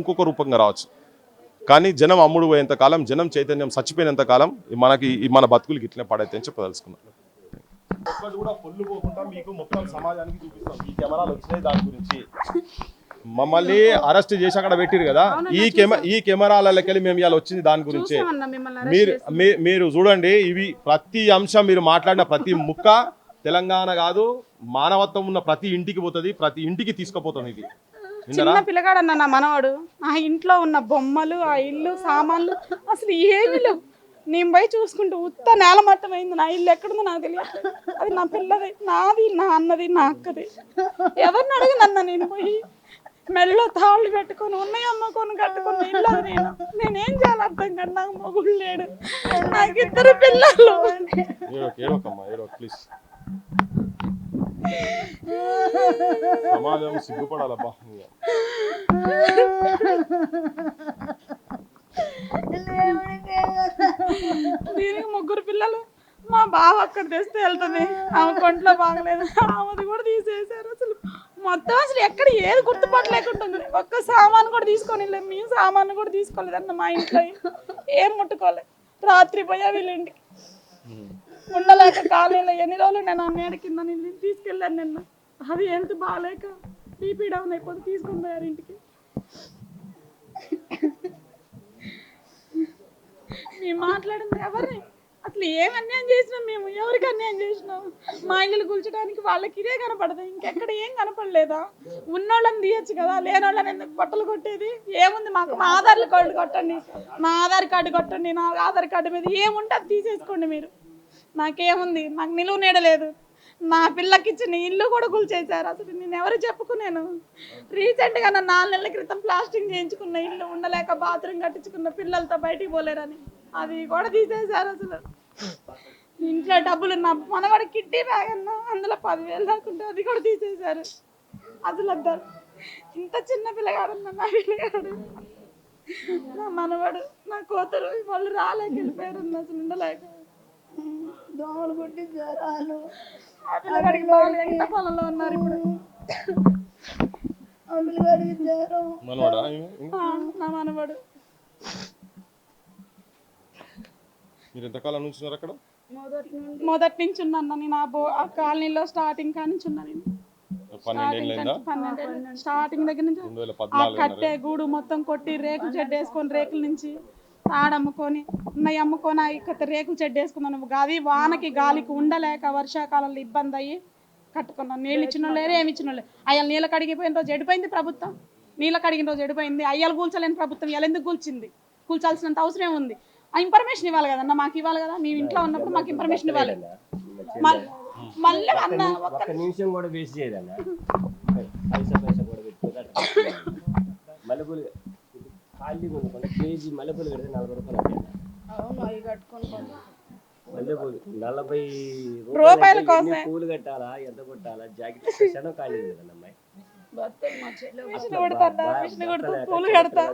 ఇంకొక రూపంగా రావచ్చు. కానీ జనం అమ్ముడు పోయేంత కాలం, జనం చైతన్యం చచ్చిపోయినంత కాలం మన బతుకులకి ఇట్లనే పడైతే అని చెప్పదలుచుకున్నాను. ఒక్కటి కూడా పొల్లు పోకుండా మీకు మొత్తం సమాజానికి చూపిస్తాం. ఈ కెమెరాలు వచ్చినాయి దాని గురించి. మమ్మల్ని అరెస్ట్ చేసి అక్కడ పెట్టిరు కదా, ఈ కెమెరాలకెళ్ళి మేము ఇవాళ వచ్చింది దాని గురించే. మీరు చూడండి, ఇవి ప్రతి అంశం మీరు మాట్లాడిన ప్రతి ముక్క తెలంగాణ కాదు, మానవత్వం ఉన్న ప్రతి ఇంటికి పోతుంది, ప్రతి ఇంటికి తీసుకుపోతాం. ఇది చిన్న పిల్లగాడన్న నా మనవాడు, ఆ ఇంట్లో ఉన్న బొమ్మలు, ఆ ఇల్లు సామాన్లు అసలు ఏమీ లేవు. నేను పోయి చూసుకుంటూ ఉత్త నేలమట్టం అయింది. నా ఇల్లు ఎక్కడుందో నాకు తెలియదు. అది నా పిల్లది, నాది, నా అన్నది, నా అక్కది. ఎవరిని అడిగినన్నా నేను పోయి మెల్లో తాళ్ళు పెట్టుకొని ఉన్నాయి అమ్మకొని కట్టుకుని ఇల్లు నేనేం చేయాలి అర్థం కాదు. నాకు మొగుడు లేడు, నాకు 2 పిల్లలు. సమాజం సిగ్గుపడాలబ్బా. దీనికి 3 పిల్లలు. మా బావ అక్కడ తెస్తే వెళ్తుంది, ఆమె కొంట్లో బాగలేదు, ఆమెది కూడా తీసేసారు. అసలు మొత్తం అసలు ఎక్కడ ఏది గుర్తుపట్టలేకుంటుంది. ఒక్క సామాను కూడా తీసుకొని వెళ్ళాము. మేము సామాను కూడా తీసుకోలేదన్న మా ఇంట్లో ఏం ముట్టుకోలేదు. రాత్రి పోయా వీళ్ళ ఇంటికి ఉండలేక కాలేలో ఎన్ని రోజులు నేను అన్నేడు కింద తీసుకెళ్ళాను నిన్న. అది హెల్త్ బాగాలేక బీపీ డౌన్ అయిపోతే తీసుకొని పోయారు ఇంటికి. మేము మాట్లాడింది ఎవరిని అసలు ఏం అన్యాయం చేసినాం, మేము ఎవరికి అన్యాయం చేసినాం? మా ఇల్లు కూల్చడానికి వాళ్ళకి ఇదే కనపడదు, ఇంకెక్కడ ఏం కనపడలేదా? ఉన్నోళ్ళని తీయచ్చు కదా, లేనోళ్ళని ఎందుకు బట్టలు కొట్టేది? ఏముంది మాకు? మా ఆధార్ కార్డు కొట్టండి, నా ఆధార్ కార్డు కొట్టండి, నా ఆధార్ కార్డు మీద ఏముంటే అది తీసేసుకోండి మీరు. నాకేముంది? నాకు నిలువ నీడలేదు. నా పిల్లకి ఇచ్చిన ఇల్లు కూడా కూల్చేశారు. అసలు నేను ఎవరు చెప్పుకున్నాను? రీసెంట్గా నా 4 నెలల క్రితం ప్లాస్టింగ్ చేయించుకున్న ఇల్లు, ఉండలేక బాత్రూమ్ కట్టించుకున్న పిల్లలతో బయటికి పోలేరని అది కూడా తీసేశారు. అసలు ఇంట్లో డబ్బులు నా మనవాడి కిడ్నీ బ్యాగ్ అన్నా అందులో 10,000 దాకుంటే అది కూడా తీసేశారు. అసలు అద్దారు. ఇంత చిన్న పిల్లగాడన్నా నా పిల్లగాడు, నా మనవాడు, నా కూతురు వాళ్ళు రాలేక వెళ్ళిపోయారు. అసలు ఉండలేక దోమలు కొట్టి జ్వరాలు ఎంత పొలంలో ఉన్నారు ఇప్పుడు. అమ్ములగాడికి జ్వరం. నా మనవాడు. మీరు ఎంతకాలం నుంచి ఉన్నారు అక్కడ? మొదటి నుంచి ఉన్నాను నేను. ఆ కాలనీలో స్టార్టింగ్ కాడి నుంచి ఉన్నా నేను. 12 స్టార్టింగ్ దగ్గర నుంచి. ఆ కట్టే గూడు మొత్తం కొట్టి రేకులు చెడ్డ వేసుకొని, రేకుల నుంచి తాడమ్ముకొని ఉన్నాయి అమ్ముకొని ఇక్కడ రేకులు చెడ్డ వేసుకున్నాను. అది వానకి గాలికి ఉండలేక వర్షాకాలంలో ఇబ్బంది అయ్యి కట్టుకున్నాను. నీళ్ళు ఇచ్చిన వాళ్ళు లేరు, ఏమి ఇచ్చిన వాళ్ళు. అయ్యాలు నీళ్ళ కడిగిపోయిన రోజు ఎడిపోయింది ప్రభుత్వం, నీళ్ళ కడిగిన రోజు ఎడిపోయింది. అయ్యాలు కూల్చలేని ప్రభుత్వం ఇలా ఎందుకు కూల్చింది? కూల్చాల్సినంత అవసరం ఉంది. ఆ ఇన్ఫర్మేషన్ ఇవ్వాలి కదన్నా, మాకు ఇవ్వాలి కదా. మేము ఇంట్లో ఉన్నప్పుడు మాకు ఇన్ఫర్మేషన్ ఇవ్వాలి. మళ్ళీ అన్న ఒక్క నిమిషం కూడా వేస్ట్ చేయదన్నా. పైసా కూడా పెట్టుకోవాలి. మల్లెపూలు ఖాళీ కొనుక్కోండి, కేజీ మల్లెపూలు పెడితే 40 రూపాయలు. మల్లెపూలు 40 రూపాయల కోసం పూలు కట్టాలా, ఎంత కొట్టాలా? జాకెట్ క్షణం ఖాళీ కదన్న అమ్మాయి. పూలు కడతా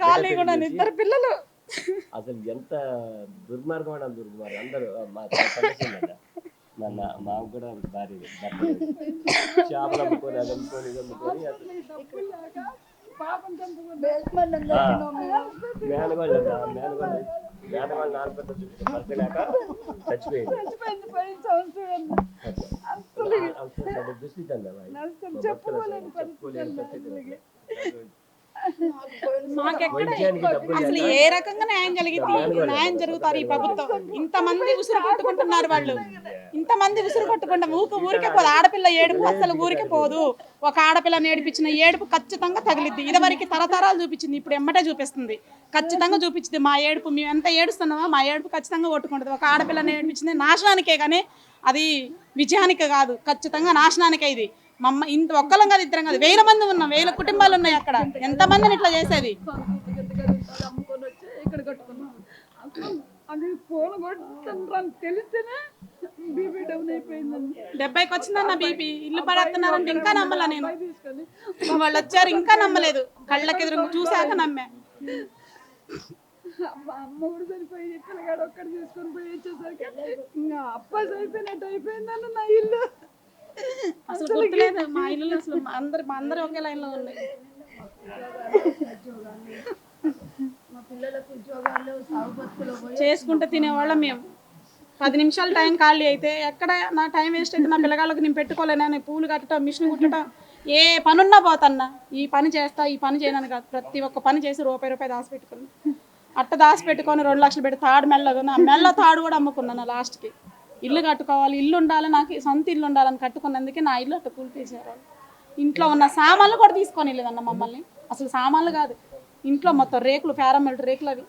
ఖాళీ కూడా 2 పిల్లలు. అసలు ఎంత దుర్మార్గం అంటే దుర్మార్గం. అందరూ మాకు కూడా భారీ చేపలు అమ్ముకొని, అది అమ్ముకొని, ఇది అమ్ముకొని మేనగోళ్ళు 4 పెద్ద చూపించలేక చచ్చిపోయింది. దుస్థితి అసలు ఏ రకంగా న్యాయం జరుగుతారు ఈ ప్రభుత్వం? ఇంతమంది ఉసురు కొట్టుకుంటున్నారు వాళ్ళు, ఇంతమంది ఉసురు కొట్టుకుంటా ఊరికే పోదు. ఆడపిల్ల ఏడుపు అసలు ఊరికే పోదు. ఒక ఆడపిల్లని ఏడిపించిన ఏడుపు ఖచ్చితంగా తగిలిద్ది. ఇదివరకు తరతరాలు చూపించింది, ఇప్పుడు ఎమ్మటే చూపిస్తుంది. ఖచ్చితంగా చూపించింది మా ఏడుపు. మేము ఎంత ఏడుస్తున్నామో మా ఏడుపు ఖచ్చితంగా కొట్టుకుంటుంది. ఒక ఆడపిల్లని ఏడిపించింది నాశనానికే, కానీ అది విజయానికి కాదు, ఖచ్చితంగా నాశనానికే. ఇది మమ్మ ఇంత ఒక్కలం కాదు, 2 కాదు, 1000 మంది ఉన్నాం, 1000 కుటుంబాలు ఉన్నాయి అక్కడ. ఎంతమందిని ఇట్లా చేసేది? అమ్ముకొని వచ్చి ఇక్కడ కట్టుకున్నాం. అది ఫోన్ కొట్టుకుంటారని తెలిస్తేనే బీపీ డౌన్ అయిపోయిందండి. 70కి వచ్చిందన్న బీపీ. ఇల్లు పడేస్తున్నారంటే ఇంకా నమ్మలా నేను. వాళ్ళు వచ్చారు ఇంకా నమ్మలేదు, కళ్ళకి ఎదురు చూశాక నమ్మా. మా అమ్మ కూడా సరిపోయి పిల్లగాడు ఒక్కడు తీసుకొని పోయి వచ్చేసరికి ఇంకా అప్పాస్ అయిపోయినట్టు అయిపోయిందన్న నా ఇల్లు. అసలు గుర్తులేదు మా ఇల్లు. అసలు అందరు ఒకే లైన్ లో ఉన్నాయి. మా పిల్లలకు ఉద్యోగాలు సాగు బతుకులు పోయి చేసుకుంటే తినేవాళ్ళం మేము. 10 నిమిషాలు టైం ఖాళీ అయితే ఎక్కడ నా టైం వేస్ట్ అయితే నా పిల్లగాళ్ళకి నేను పెట్టుకోలేను. పూలు కట్టడం, మిషన్ కుట్టడం, ఏ పనున్నా పోతన్నా. ఈ పని చేస్తా, ఈ పని చేయనని కాదు, ప్రతి ఒక్క పని చేసి రూపాయి దాచిపెట్టుకున్నా. అట్ట దాచిపెట్టుకొని 2 లక్షలు పెట్టి తాడు మెల్లగా మెల్ల తాడు కూడా అమ్ముకున్నాను లాస్ట్కి. ఇల్లు కట్టుకోవాలి, ఇల్లు ఉండాలి, నాకు సొంత ఇల్లు ఉండాలని కట్టుకున్నందుకే నా ఇల్లు అట్ట కూల్చేసారు. ఇంట్లో ఉన్న సామాన్లు కూడా తీసుకొని లేదన్న మమ్మల్ని. అసలు సామాన్లు కాదు, ఇంట్లో మొత్తం రేకులు, ఫారమెల్ట్ రేకులు అవి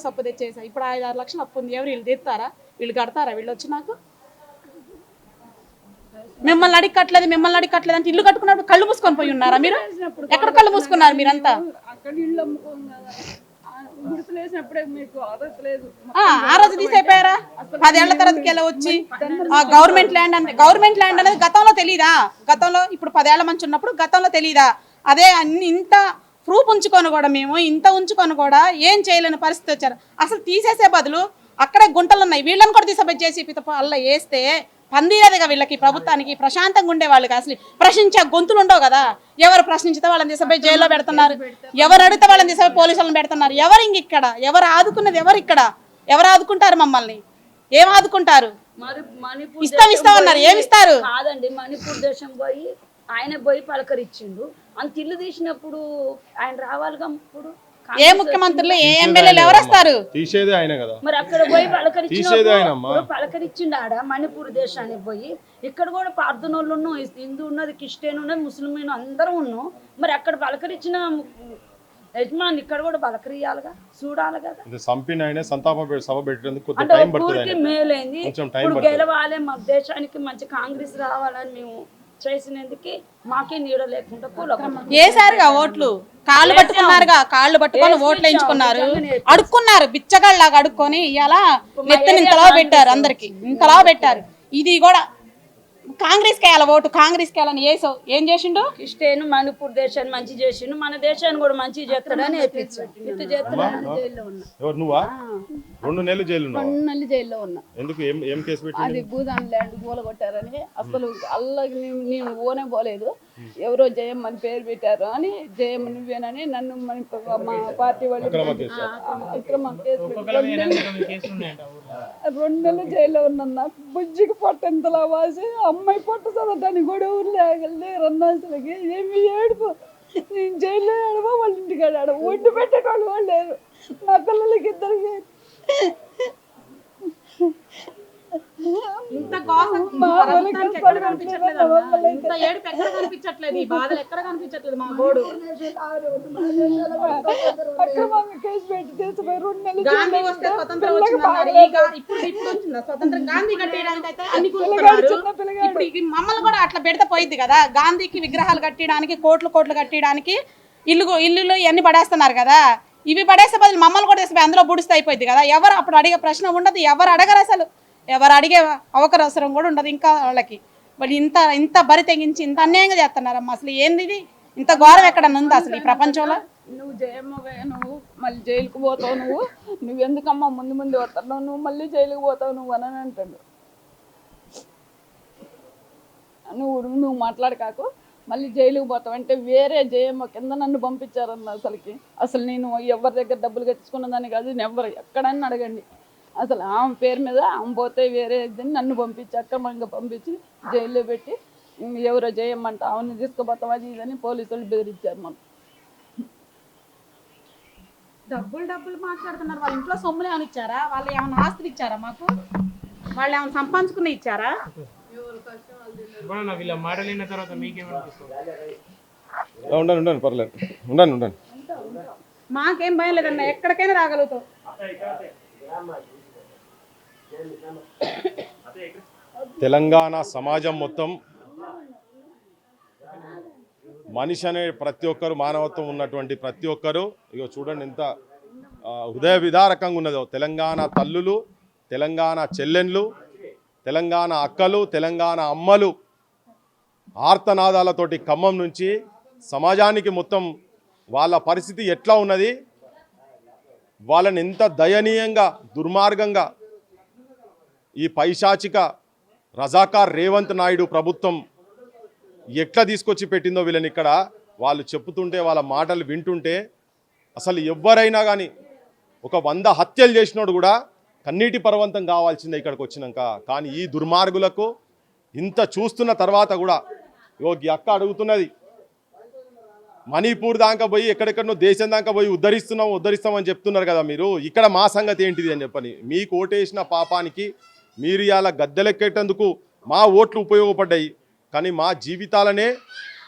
సప్పు తెచ్చేసా. ఇప్పుడు 5-6 లక్షలు అప్పు ఉంది. ఎవరు వీళ్ళు తెస్తారా? వీళ్ళు కడతారా? వీళ్ళు వచ్చి నాకు మిమ్మల్ని అడిగట్లేదు అంటే ఇల్లు కట్టుకున్నప్పుడు కళ్ళు మూసుకొని పోయి ఉన్నారా మీరు? ఎక్కడ కళ్ళు మూసుకున్నారు మీరంతా? అక్కడ ఇల్లు అమ్ముకోం కదా, గుడిసెలు వేసినప్పుడే మీకు ఆదర్శ లేదు. ఆ రోజు తీసైపోయారా? 10 ఏళ్ల తర్వాతకి ఎలా వచ్చి గవర్నమెంట్ ల్యాండ్ అనేది గతంలో తెలీదా? గతంలో ఇప్పుడు 10 ఏళ్ల మంచి ఉన్నప్పుడు గతంలో తెలీదా? అదే అన్ని ఇంత ప్రూఫ్ ఉంచుకొని కూడా మేము ఇంత ఉంచుకొని కూడా ఏం చేయలేని పరిస్థితి వచ్చారు. అసలు తీసేసే బదులు అక్కడే గుంటలు ఉన్నాయి, వీళ్ళని కూడా తీసిపెట్టేసి అల్ల వేస్తే పందిరేదిగా వీళ్ళకి, ప్రభుత్వానికి ప్రశాంతంగా ఉండేవాళ్ళకి. అసలు ప్రశ్నించే గొంతులు ఉండవు కదా. ఎవరు ప్రశ్నించితే వాళ్ళని తీసిపోయి జైల్లో పెడుతున్నారు, ఎవరు అడిగితే వాళ్ళని తీసిపోయి పోలీసులను పెడుతున్నారు. ఎవరు ఇంక ఇక్కడ? ఎవరు ఆదుకున్నది? ఎవరు ఇక్కడ? ఎవరు ఆదుకుంటారు మమ్మల్ని? ఏం ఆదుకుంటారు? ఇస్తామన్నారు, ఏమిస్తారు? కాదండి, మణిపూర్ దేశం పోయి ఆయన పోయి పలకరించిండు. అంత ఇల్లు తీసినప్పుడు ఆయన రావాలిగా. ఇప్పుడు ఏ ముఖ్యమంత్రులు, ఏ ఎమ్మెల్యేలు ఎవరు వస్తారు? తీసేదే ఆయన కదా. మరి అక్కడ పోయి పలకరించిండు ఆడ మణిపూర్ దేశానికి పోయి. ఇక్కడ కూడా పార్థనోళ్ళు ఉన్నాం, హిందూ ఉన్నది, క్రిస్టియన్ ఉన్నది, ముస్లిం అందరూ ఉన్నాం. మరి అక్కడ పలకరించిన యజమాని ఇక్కడ కూడా పలకరియాలిగా, చూడాలి కదా. సంపిన ఆయన సంతాప సభ పెట్టేందుకు అంటే ఊరికి మేలైంది. ఇప్పుడు గెలవాలి, మా దేశానికి మంచి కాంగ్రెస్ రావాలని మేము చేసినందుకు మాకే నీడ లేకుండా వేసారుగా ఓట్లు. కాళ్ళు పట్టుకున్నారుగా, కాళ్ళు పట్టుకొని ఓట్లు వేయించుకున్నారు, అడుక్కున్నారు, బిచ్చగాళ్ళలాగా అడుక్కొని ఇలా నెత్తిని ఇంతలా పెట్టారు, అందరికి ఇంతలా పెట్టారు. ఇది కూడా కాంగ్రెస్కి వేయాలి ఓటు, కాంగ్రెస్కి వేయాలని వేసావు. ఏం చేసిండు? క్రిస్టియన్ మణిపూర్ దేశాన్ని మంచి చేసిండు, మన దేశాన్ని కూడా మంచి చేస్తాడని ఇటు జైల్లో ఉన్నా. ఎవరు నువ్వా? 2 నెలలు జైలు ఉన్నావా? 2 నెలలు జైల్లో ఉన్నా. ఎందుకు? ఏం కేసు పెట్టి? అది భూదాన్ ల్యాండ్ కూలగొట్టారని. అసలు అల్లకి నేను ఓనే పోలేదు, ఎవరో జయమ్మ అని పేరు పెట్టారు అని, జయమ్మ నువ్వేనని నన్ను మా పార్టీ వాళ్ళు అక్రమ కేసు పెట్టి 2 నెలలు జైల్లో ఉన్నా. బుజ్జికి పొట్ట ఎంతలా వాసి, అమ్మాయి పొట్ట చదవటానికి కూడా ఊర్లో లేరన్నా. అసలుకి ఏమి ఏడుపు, నేను జైల్లో ఏడవా, వాళ్ళ ఇంటికాడ ఆడ ఒడ్డు పెట్టేటోళ్ళు వాళ్ళు లేరు. నా పిల్లలకి ఇద్దరికి ఇంత ఏడుపు ఎక్కడ కనిపించట్లేదు, ఈ బాధలు ఎక్కడ కనిపించట్లేదు. మా గోడు అక్రమంగా కేసు పెట్టి తీసుకుపోయి 2 నెలలు. గాంధీ వస్తే స్వతంత్రం వచ్చిందన్నారు, ఇప్పుడు వచ్చిందా స్వతంత్రం? గాంధీ కట్టేయడానికి అయితే అన్ని కూర్చున్నారు. ఇప్పుడు మమ్మల్ని కూడా అట్లా పెడితే పోయింది కదా. గాంధీకి విగ్రహాలు కట్టడానికి, కోట్లు కట్టడానికి ఇల్లు ఇవన్నీ పడేస్తున్నారు కదా. ఇవి పడేసే బదులు మమ్మల్ని కూడా తీసుకుపోయి అందులో బుడిస్తే అయిపోయింది కదా. ఎవరు అప్పుడు అడిగే ప్రశ్న ఉండదు, ఎవరు అడగరు, అసలు ఎవరు అడిగే అవకాశం కూడా ఉండదు. ఇంకా వాళ్ళకి వాళ్ళు ఇంత బరి తెగించి ఇంత అన్యాయంగా చేస్తున్నారమ్మా. అసలు ఏంది ఇది? ఇంత ఘోరం ఎక్కడన్నా ఉందా అసలు ఈ ప్రపంచంలో? నువ్వు జయమ్మవే, నువ్వు మళ్ళీ జైలుకు పోతావు, నువ్వెందుకమ్మా ముందు వస్తున్నావు, నువ్వు మళ్ళీ జైలుకు పోతావు నువ్వు అని అంటాడు. నువ్వు మాట్లాడకాకు, మళ్ళీ జైలుకు పోతావు అంటే వేరే జయమ్మ కింద నన్ను పంపించారన్న. అసలు నేను ఎవరి దగ్గర డబ్బులు కట్టించుకున్నదాన్ని కాదు, నేను ఎవరు ఎక్కడన్నా అడగండి. అసలు ఆమె పేరు మీద ఆమె పోతే వేరే నన్ను పంపించి అక్రమంగా పంపించి జైల్లో పెట్టి ఎవరో జయమ్మంట ఆమెను తీసుకుపోతాం అది ఇదని పోలీసులు బెదిరించారు. మనం డబ్బులు మాట్లాడుతున్నారు. వాళ్ళ ఇంట్లో సొమ్ములు ఏమైనా ఇచ్చారా? వాళ్ళు ఏమైనా ఆస్తులు ఇచ్చారా మాకు? వాళ్ళు ఏమైనా సంపాదించుకుని ఇచ్చారా? వీళ్ళ మాటలు విన్న తర్వాత మీకేమనిపిస్తుంది? ఉండండి పర్లేదు, ఉండండి. మాకేం భయం లేదన్న, ఎక్కడికైనా రాగలుగుతాం. తెలంగాణ సమాజం మొత్తం మనిషి అనే ప్రతి ఒక్కరు, మానవత్వం ఉన్నటువంటి ప్రతి ఒక్కరు, ఇగో చూడండి ఎంత హృదయ విదారకంగా ఉన్నదో. తెలంగాణ తల్లులు, తెలంగాణ చెల్లెన్లు, తెలంగాణ అక్కలు, తెలంగాణ అమ్మలు ఆర్తనాదాలతోటి ఖమ్మం నుంచి సమాజానికి మొత్తం వాళ్ళ పరిస్థితి ఎట్లా ఉన్నది, వాళ్ళని ఎంత దయనీయంగా, దుర్మార్గంగా ఈ పైశాచిక రజాకార్ రేవంత్ నాయుడు ప్రభుత్వం ఎట్లా తీసుకొచ్చి పెట్టిందో వీళ్ళని ఇక్కడ వాళ్ళు చెప్తుంటే వాళ్ళ మాటలు వింటుంటే అసలు ఎవరైనా కానీ ఒక 100 హత్యలు చేసినోడు కూడా కన్నీటి పర్వంతం కావాల్సిందే ఇక్కడికి వచ్చినాక. కానీ ఈ దుర్మార్గులకు ఇంత చూస్తున్న తర్వాత కూడా ఈ అక్క అడుగుతున్నది, మణిపూర్ దాకా పోయి ఎక్కడెక్కడనో దేశం దాకా పోయి ఉద్ధరిస్తామని చెప్తున్నారు కదా మీరు, ఇక్కడ మా సంగతి ఏంటిది అని చెప్పని. మీకు ఓటేసిన పాపానికి మీరు ఇలా గద్దెలెక్కేటందుకు మా ఓట్లు ఉపయోగపడ్డాయి, కానీ మా జీవితాలనే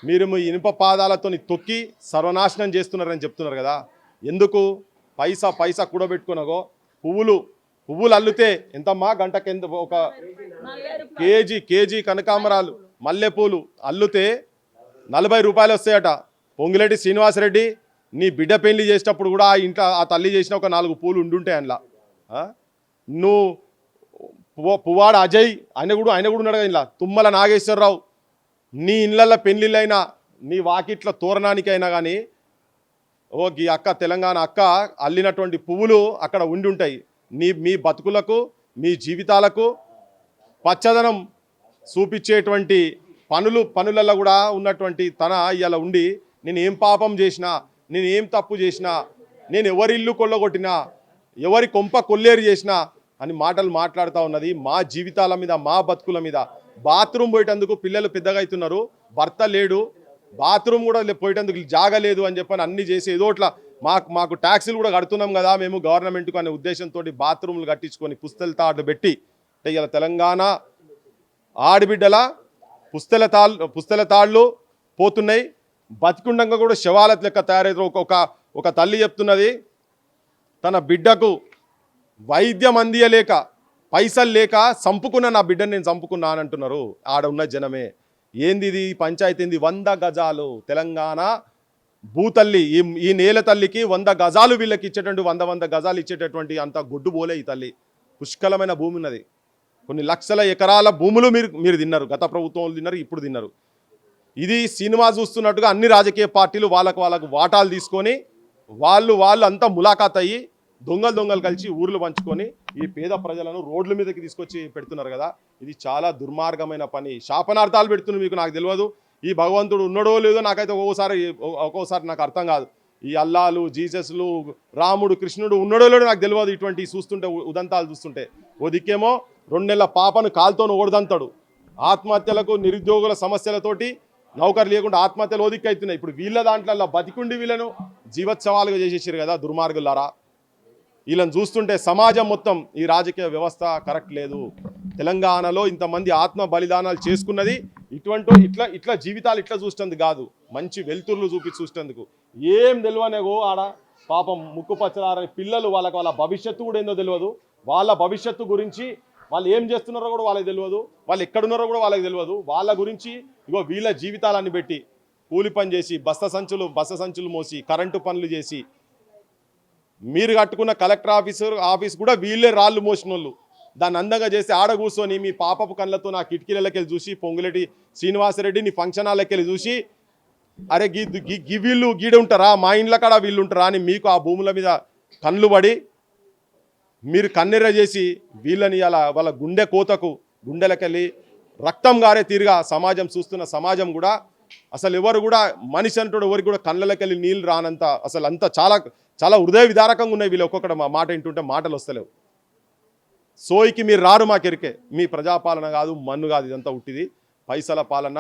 మీరు మీ ఇనుప పాదాలతో తొక్కి సర్వనాశనం చేస్తున్నారని చెప్తున్నారు కదా. ఎందుకు? పైసా కూడబెట్టుకున్నాగో పువ్వులు అల్లితే ఎంతమ్మా గంటకి ఎంత, ఒక కేజీ కనకాంబరాలు మల్లెపూలు అల్లితే 40 రూపాయలు వస్తాయట. పొంగిరెడ్డి శ్రీనివాసరెడ్డి నీ బిడ్డ పెళ్లి చేసేటప్పుడు కూడా ఆ ఇంట్లో ఆ తల్లి చేసిన ఒక 4 పూలు ఉండుంటాయి అందులో. నువ్వు పువ్వాడ అజయ్ ఆయన కూడా ఉన్నాడు కదా ఇలా. తుమ్మల నాగేశ్వరరావు నీ ఇళ్ళల్లో పెళ్ళిళ్ళైనా నీ వాకిట్ల తోరణానికైనా కానీ ఈ అక్క తెలంగాణ అక్క అల్లినటువంటి పువ్వులు అక్కడ ఉండి మీ బతుకులకు మీ జీవితాలకు పచ్చదనం చూపించేటువంటి పనులలో కూడా ఉన్నటువంటి తన ఇవాళ ఉండి నేను ఏం పాపం చేసినా, నేను ఏం తప్పు చేసినా, నేను ఎవరి ఇల్లు కొల్లగొట్టినా, ఎవరి కొంప కొల్లేరు చేసినా అని మాటలు మాట్లాడుతూ ఉన్నది. మా జీవితాల మీద, మా బతుకుల మీద. బాత్రూమ్ పోయేటందుకు పిల్లలు పెద్దగా అవుతున్నారు, భర్త లేడు, బాత్రూమ్ కూడా పోయేటందుకు జాగలేదు అని చెప్పని అన్ని చేసి ఏదో ఇట్లా మాకు ట్యాక్సీలు కూడా కడుతున్నాం కదా మేము గవర్నమెంట్కు అనే ఉద్దేశంతో బాత్రూమ్లు కట్టించుకొని పుస్తల తాళ్ళు పెట్టి అంటే ఇలా తెలంగాణ ఆడబిడ్డల పుస్తల తాళ్ళు పోతున్నాయి. బతికుండంగా కూడా శవాల లెక్క తయారైతే ఒక తల్లి చెప్తున్నది, తన బిడ్డకు వైద్యం అందియలేక పైసలు లేక చంపుకున్న నా బిడ్డను నేను చంపుకున్నా అని అంటున్నారు ఆడ ఉన్న జనమే. ఏంది ఇది పంచాయతీ? 100 గజాలు తెలంగాణ భూతల్లి, ఈ నేల తల్లికి 100 గజాలు వీళ్ళకి ఇచ్చేటటువంటి 100 గజాలు ఇచ్చేటటువంటి అంత గొడ్డు పోలే ఈ తల్లి. పుష్కలమైన భూమి ఉన్నది, కొన్ని లక్షల ఎకరాల భూములు మీరు తిన్నారు, గత ప్రభుత్వం తిన్నారు, ఇప్పుడు తిన్నారు. ఇది సినిమా చూస్తున్నట్టుగా అన్ని రాజకీయ పార్టీలు వాళ్ళకు వాటాలు తీసుకొని వాళ్ళు అంతా ములాఖాత్ అయ్యి దొంగలు కలిసి ఊర్లు పంచుకొని ఈ పేద ప్రజలను రోడ్ల మీదకి తీసుకొచ్చి పెడుతున్నారు కదా. ఇది చాలా దుర్మార్గమైన పని. శాపనార్థాలు పెడుతున్నారు మీకు, నాకు తెలియదు. ఈ భగవంతుడు ఉన్నాడో లేదో నాకైతే ఒక్కోసారి నాకు అర్థం కాదు. ఈ అల్లాలు, జీసస్లు, రాముడు, కృష్ణుడు ఉన్నాడో లేదో నాకు తెలియదు. ఇటువంటి చూస్తుంటే ఉదంతాలు చూస్తుంటే ఓ దిక్కేమో 2 నెలల పాపను కాలుతో ఓడదంతాడు. ఆత్మహత్యలకు, నిరుద్యోగుల సమస్యలతోటి నౌకరు లేకుండా ఆత్మహత్యలు ఓదిక్కి అవుతున్నాయి. ఇప్పుడు వీళ్ళ దాంట్లో బతికుండి వీళ్ళను జీవోత్సవాలుగా చేసేసారు కదా దుర్మార్గులారా. వీళ్ళని చూస్తుంటే సమాజం మొత్తం, ఈ రాజకీయ వ్యవస్థ కరెక్ట్ లేదు. తెలంగాణలో ఇంతమంది ఆత్మ బలిదానాలు చేసుకున్నది ఇట్లా జీవితాలు ఇట్లా చూస్తుంది కాదు, మంచి వెలుతుర్లు చూసేందుకు. ఏం తెలియనేగో ఆడ పాపం ముక్కు పచ్చలారని పిల్లలు, వాళ్ళ భవిష్యత్తు కూడా ఏందో తెలియదు. వాళ్ళ భవిష్యత్తు గురించి వాళ్ళు ఏం చేస్తున్నారో కూడా వాళ్ళకి తెలియదు, వాళ్ళు ఎక్కడున్నారో కూడా వాళ్ళకి తెలియదు. వాళ్ళ గురించి వీళ్ళ జీవితాలన్నీ పెట్టి కూలి పని చేసి బస్త సంచులు మోసి కరెంటు పనులు చేసి మీరు కట్టుకున్న కలెక్టర్ ఆఫీస్ కూడా వీళ్ళే రాళ్ళు మోసిన వాళ్ళు. దాన్ని అందంగా చేసి ఆడ కూర్చొని మీ పాపపు కళ్ళతో నా కిటికీలకెళ్ళి చూసి పొంగులేటి శ్రీనివాసరెడ్డి నీ ఫంక్షన్ హాల్కెళ్ళి చూసి అరే వీళ్ళు గీడ ఉంటారా, మా ఇండ్ల కాడ వీళ్ళు ఉంటారా అని మీకు ఆ భూముల మీద కళ్ళు పడి మీరు కన్నెర్ర చేసి వీళ్ళని అలా వాళ్ళ గుండె కోతకు గుండెలకెళ్ళి రక్తం గారే తీరుగా సమాజం చూస్తున్న సమాజం కూడా అసలు ఎవరు కూడా మనిషి అంటాడు ఎవరికి కూడా కళ్ళకెళ్ళి నీళ్ళు రానంత అసలు అంత చాలా హృదయ విదారకంగా ఉన్నాయి వీళ్ళు. ఒక్కొక్కటి మా మాట వింటుంటే మాటలు వస్తలేవు. సోయికి మీరు రారు మాకెరికే. మీ ప్రజాపాలన కాదు, మన్ను కాదు, ఇదంతా ఉట్టిది పైసల పాలన.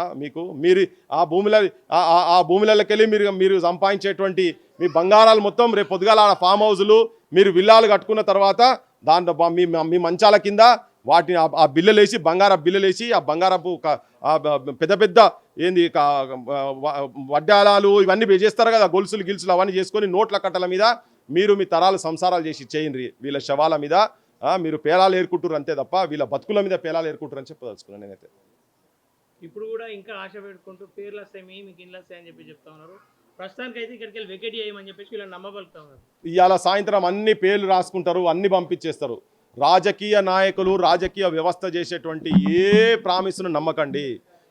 మీరు ఆ భూములకెళ్ళి మీరు సంపాదించేటువంటి మీ బంగారాలు మొత్తం రేపు పొద్దుగాల ఆడ ఫామ్ హౌజులు మీరు విల్లాలు కట్టుకున్న తర్వాత దాంట్లో మీ మంచాల కింద వాటిని ఆ బిల్లలేసి బిల్లలేసి ఆ బంగారపు పెద్ద ఏంది వడ్డాలాలు ఇవన్నీ చేస్తారు కదా, గొలుసులు గిలుసులు అవన్నీ చేసుకొని నోట్ల కట్టల మీద మీరు మీ తరాలు సంసారాలు చేసి చేయండి. వీళ్ళ శవాల మీద మీరు పేలాలు ఏరుకుంటారు అంతే తప్ప వీళ్ళ బతుకుల మీద పేలాలు ఏరుకుంటారు అని చెప్పదలుచుకున్నాను నేనైతే. ఇప్పుడు కూడా ఇంకా ఆశ పెట్టుకుంటూ పేర్లు వస్తాయి మీకు ఇండ్లు వస్తాయి అని చెప్తా ఉన్నారు. ప్రస్తుతానికి అయితే ఇక్కడికి వెళ్ళి వెకేట్ చేయమని చెప్పేసి వీళ్ళని నమ్మబలుగుతా ఉన్నారు. ఇవాళ సాయంత్రం అన్ని పేర్లు రాసుకుంటారు, అన్ని పంపించేస్తారు. రాజకీయ నాయకులు రాజకీయ వ్యవస్థ చేసేటువంటి ఏ ప్రామిస్ను నమ్మకండి.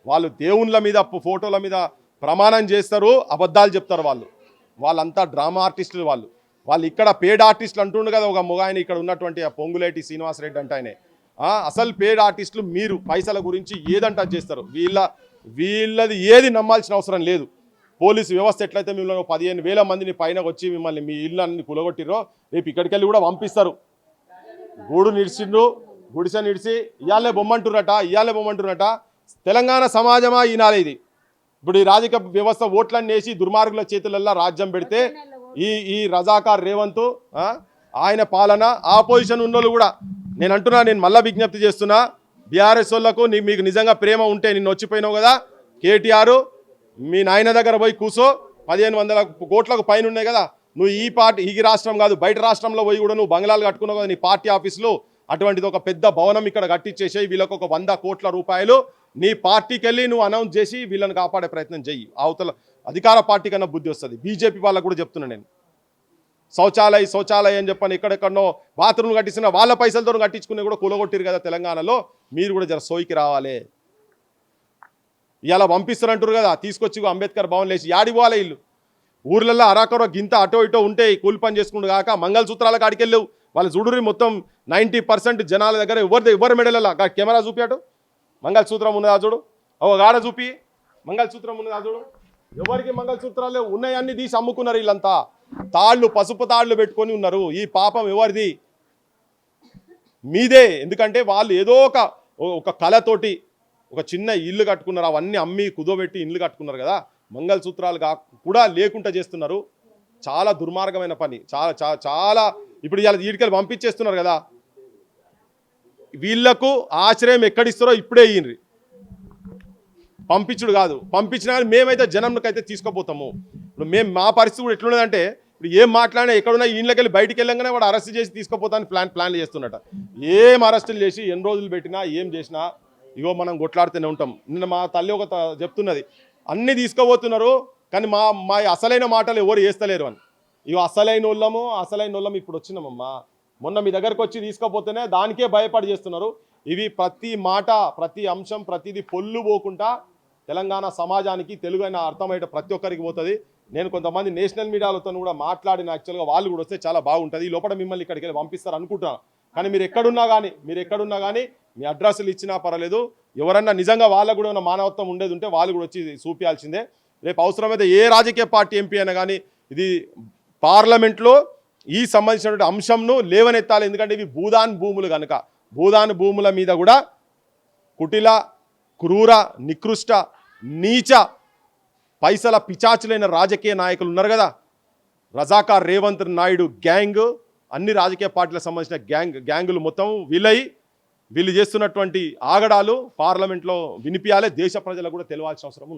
వాళ్ళు దేవుళ్ళ మీద ఫోటోల మీద ప్రమాణం చేస్తారు, అబద్ధాలు చెప్తారు. వాళ్ళంతా డ్రామా ఆర్టిస్టులు. వాళ్ళు ఇక్కడ పేడ్ ఆర్టిస్టులు అంటుండు కదా ఒక మొగాయన ఇక్కడ ఉన్నటువంటి పొంగులేటి శ్రీనివాసరెడ్డి అంటే ఆయనే అసలు పేడ్ ఆర్టిస్టులు. మీరు పైసల గురించి ఏదంటా చేస్తారు. వీళ్ళది ఏది నమ్మాల్సిన అవసరం లేదు. పోలీసు వ్యవస్థ ఎట్లయితే మిమ్మల్ని 15,000 మందిని పైన వచ్చి మిమ్మల్ని మీ ఇల్లు అన్ని కులగొట్టిరో రేపు ఇక్కడికి వెళ్ళి కూడా పంపిస్తారు. గూడు నిడిచిండ్రు, గుడిసె నిడిచి ఇయాలే బొమ్మంటున్నట. తెలంగాణ సమాజమా ఈనాలే ఇది. ఇప్పుడు ఈ రాజకీయ వ్యవస్థ ఓట్లన్నీ వేసి దుర్మార్గుల చేతులల్లో రాజ్యం పెడితే ఈ రజాకార్ రేవంత్ ఆయన పాలన ఆపోజిషన్ ఉన్నోళ్ళు కూడా నేను మళ్ళా విజ్ఞప్తి చేస్తున్నా, బీఆర్ఎస్ వాళ్ళకు మీకు నిజంగా ప్రేమ ఉంటే నిన్ను వచ్చిపోయినావు కదా కేటీఆర్, మీ నాయన దగ్గర పోయి కూసో. 1500 కోట్లకు పైన ఉన్నాయి కదా, నువ్వు ఈ రాష్ట్రం కాదు బయట రాష్ట్రంలో పోయి కూడా నువ్వు బంగ్లాలు కట్టుకున్నావు కదా నీ పార్టీ ఆఫీసులో, అటువంటిది ఒక పెద్ద భవనం ఇక్కడ కట్టించేసి వీళ్ళకు ఒక 100 కోట్ల రూపాయలు నీ పార్టీకి వెళ్ళి నువ్వు అనౌన్స్ చేసి వీళ్ళని కాపాడే ప్రయత్నం చెయ్యి. అవతల అధికార పార్టీ కన్నా బుద్ధి వస్తుంది. బీజేపీ వాళ్ళకు కూడా చెప్తున్నా నేను, శౌచాలయ అని చెప్పని ఎక్కడెక్కడనో బాత్రూమ్లు కట్టిస్తున్న వాళ్ళ పైసలతో కట్టించుకునే కూడా కూలగొట్టిరు కదా తెలంగాణలో. మీరు కూడా జర సోయికి రావాలి. ఇలా పంపిస్తారంటారు కదా, తీసుకొచ్చి అంబేద్కర్ భవన్ లేచి యాడి పోవాలి ఇల్లు. ఊర్లలో అరాకరో గింత అటో ఇటో ఉంటే కూలి పని చేసుకుంటూ కాక మంగళసూత్రాల కాడికి వెళ్ళావు. వాళ్ళు చూడురి మొత్తం 90% జనాల దగ్గర ఎవరి మెడలలో కెమెరా చూపాడు మంగళసూత్రం ఉన్నదా చూడు, గాడ చూపి మంగళసూత్రం ఉన్నదా చూడు. ఎవరికి మంగళసూత్రాలు ఉన్నాయన్నీ తీసి అమ్ముకున్నారు వీళ్ళంతా. తాళ్ళు పసుపు తాళ్ళు పెట్టుకొని ఉన్నారు. ఈ పాపం ఎవరిది? మీదే. ఎందుకంటే వాళ్ళు ఏదో ఒక కళతోటి ఒక చిన్న ఇల్లు కట్టుకున్నారు, అవన్నీ అమ్మి కుదోబెట్టి ఇల్లు కట్టుకున్నారు కదా, మంగళసూత్రాలు కూడా లేకుండా చేస్తున్నారు. చాలా దుర్మార్గమైన పని. చాలా ఇప్పుడు ఇలా వీడికెళ్ళి పంపించేస్తున్నారు కదా, వీళ్లకు ఆశ్రయం ఎక్కడిస్తారో ఇప్పుడే ఇయ్యండి. పంపించుడు కాదు, పంపించినా కానీ మేమైతే జనంకైతే తీసుకుపోతాము. ఇప్పుడు మా పరిస్థితి కూడా ఎట్లున్నదంటే, ఇప్పుడు ఏం మాట్లాడినా ఎక్కడున్నా ఇంట్లోకి వెళ్ళి బయటికి వెళ్ళగానే వాడు అరెస్ట్ చేసి తీసుకుపోతాను ప్లాన్లు చేస్తున్నట. ఏం అరెస్టులు చేసి ఎన్ని రోజులు పెట్టినా ఏం చేసినా ఇగో మనం కొట్లాడుతూనే ఉంటాం. నిన్న మా తల్లి ఒక చెప్తున్నది, అన్నీ తీసుకుపోతున్నారు కానీ మా అసలైన మాటలు ఎవరు వేస్తలేరు అని. ఇగో అసలైన వాళ్ళము ఇప్పుడు వచ్చినామమ్మా. మొన్న మీ దగ్గరకు వచ్చి తీసుకుపోతేనే దానికే భయపడి చేస్తున్నారు. ఇవి ప్రతి మాట ప్రతి అంశం ప్రతిదీ పొల్లు పోకుండా తెలంగాణ సమాజానికి తెలుగు అయినా అర్థమయ్యే ప్రతి ఒక్కరికి పోతుంది. నేను కొంతమంది నేషనల్ మీడియాలతో కూడా మాట్లాడిన, యాక్చువల్గా వాళ్ళు కూడా వస్తే చాలా బాగుంటుంది. ఈ లోపల మిమ్మల్ని ఇక్కడికి వెళ్ళి పంపిస్తారు అనుకుంటున్నాను. కానీ మీరు ఎక్కడున్నా కానీ మీ అడ్రస్లు ఇచ్చినా పర్వాలేదు. ఎవరన్నా నిజంగా వాళ్ళకు కూడా ఉన్న మానవత్వం ఉండేది ఉంటే వాళ్ళు కూడా వచ్చి చూపించాల్సిందే. రేపు అవసరమైతే ఏ రాజకీయ పార్టీ ఎంపీ అయినా కానీ ఇది పార్లమెంట్లో ఈ సంబంధించినటువంటి అంశంను లేవనెత్తాలి. ఎందుకంటే ఇవి భూదాన్ భూములు కనుక భూదాన్ భూముల మీద కూడా కుటిల క్రూర నికృష్ట నీచ పైసల పిచాచులైన రాజకీయ నాయకులు ఉన్నారు కదా, రజాకార్ రేవంత్ నాయుడు గ్యాంగ్, అన్ని రాజకీయ పార్టీలకు సంబంధించిన గ్యాంగులు మొత్తం వీళ్ళు చేస్తున్నటువంటి ఆగడాలు పార్లమెంట్లో వినిపించాలి. దేశ ప్రజలకు కూడా తెలియాల్సిన అవసరం ఉంది.